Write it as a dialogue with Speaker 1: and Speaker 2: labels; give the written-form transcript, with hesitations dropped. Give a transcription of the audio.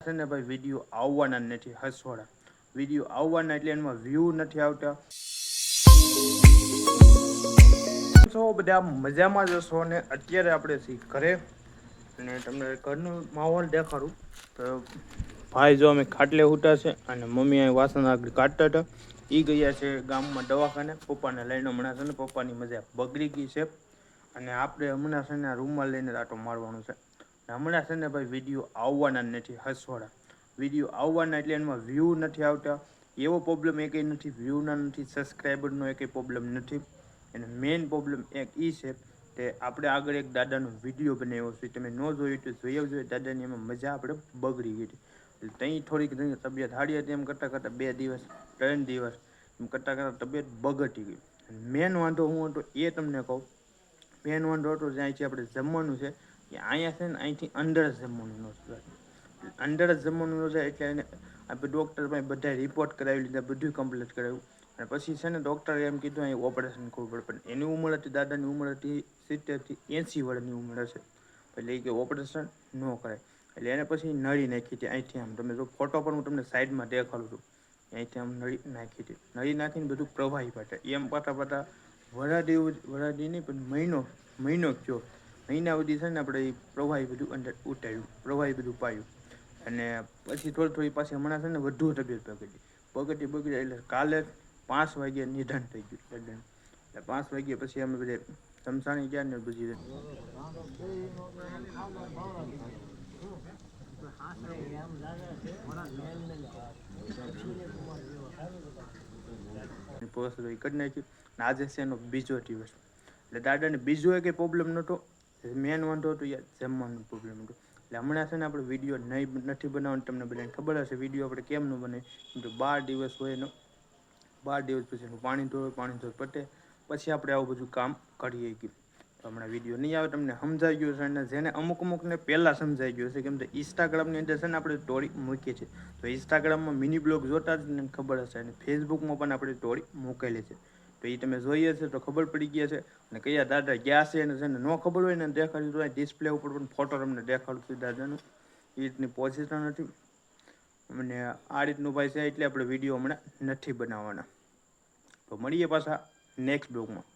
Speaker 1: છે ને ભાઈ વિડીયો આવવાના નથી હસવાડા વિડીયો આવવાના એટલે એમાં વ્યૂ નથી આવતા છો બધા મજામાં જ હશો ને અત્યારે આપણે ઘરે અને તમને ઘરનો માહોલ દેખાડું તો ભાઈ જો અમે ખાટલે ઉઠા છે અને મમ્મી અહીં વાસણ આગળ કાઢતા હતા એ ગયા છે ગામમાં દવાખાને પપ્પાને લઈને હમણાં છે ને પપ્પાની મજા બગડી ગઈ છે અને આપણે હમણાં છે ને રૂમમાં લઈને આટો મારવાનું છે હમણાં છે ને ભાઈ વિડીયો આવવાના નથી હસવાડા વિડીયો આવવાના એટલે એમાં વ્યૂ નથી આવતા એવો પ્રોબ્લેમ એકેય નથી વ્યૂના નથી સબસ્ક્રાઈબરનો એકેય પ્રોબ્લેમ નથી અને મેઇન પ્રોબ્લેમ એક એ છે કે આપણે આગળ એક દાદાનો વિડીયો બનાવ્યો છે તમે ન જોયું તો જોઈ આવજો દાદાની એમાં મજા આપણે બગડી ગઈ હતી એટલે ત્યાં થોડીક તબિયત સારી હતી એમ કરતાં કરતાં 2 દિવસ 3 દિવસ એમ કરતાં કરતાં તબિયત બગડી ગઈ મેન વાંધો હું હતો એ તમને કહું મેન વાંધો હતો જ્યાં છે આપણે જમવાનું છે કે અહીંયા છે ને અહીંથી અંદર જ જમવાનું ન જાય અંદર જ જમવાનું ન જાય એટલે એને આપણે ડૉક્ટર પાસે બધા રિપોર્ટ કરાવી લીધા બધું કમ્પ્લીટ કરાવ્યું અને પછી છે ને ડૉક્ટરે એમ કીધું અહીં ઓપરેશન કરવું પડે પણ એની ઉંમર હતી દાદાની ઉંમર હતી 70 થી 80 વર્ષની ઉંમર હશે એટલે એ કે ઓપરેશન ન કરાય એટલે એને પછી નળી નાખી હતી અહીંથી આમ તમે જો ફોટો પણ હું તમને સાઈડમાં દેખાડું છું અહીંથી આમ નળી નાખી હતી નળી નાખીને બધું પ્રવાહી પાટે એમ પાટા વરાડી નહીં પણ મહિનો થયો મહિના સુધી છે ને આપણે એ પ્રવાહી બધું અંદર ઉતાર્યું પ્રવાહી બધું પાયું અને પછી થોડી પાછી હમણાં છે ને વધુ તબિયત બગડી એટલે કાલે 5 વાગ્યે નિધન થઈ ગયું એટલે 5 વાગ્યે પછી અમે બધે શમશાની ગયા ને બધી કરી નાખ્યું આજે છે એનો બીજો દિવસ એટલે દાદાને બીજો કંઈ પ્રોબ્લેમ નહોતો મેન વાંધો હતો યાર જમવાનો પ્રોબ્લેમ હતો એટલે હમણાં છે ને આપણે વિડીયો નથી બનાવવાનું તમને બધાને ખબર હશે વિડીયો આપણે કેમ ન બને કેમ કે 12 દિવસ હોય એનો 12 દિવસ પછી પાણી ધોય પટે પછી આપણે આવું બધું કામ કરીએ કે તો હમણાં વિડીયો નહીં આવે તમને સમજાઈ ગયું છે અને જેને અમુકને પહેલાં સમજાઈ ગયું છે કેમ કે ઇન્સ્ટાગ્રામની અંદર છે ને આપણે સ્ટોરી મૂકીએ છીએ તો ઇન્સ્ટાગ્રામમાં મિની બ્લોગ જોતા જ ને ખબર હશે અને ફેસબુકમાં પણ આપણે સ્ટોરી મૂકેલી છે તો એ તમે જોઈએ છે તો ખબર પડી ગયા છે અને કયા દાદા ગયા છે અને જેને ન ખબર હોય ને દેખાડ્યું તો ડિસ્પ્લે ઉપર પણ ફોટો તમને દેખાડું છું દાદાનું એ રીતની પોઝિશન નથી અને આ રીતનું ભાઈ છે એટલે આપણે વિડીયો હમણાં નથી બનાવવાના તો મળીએ પાછા નેક્સ્ટ બ્લોગમાં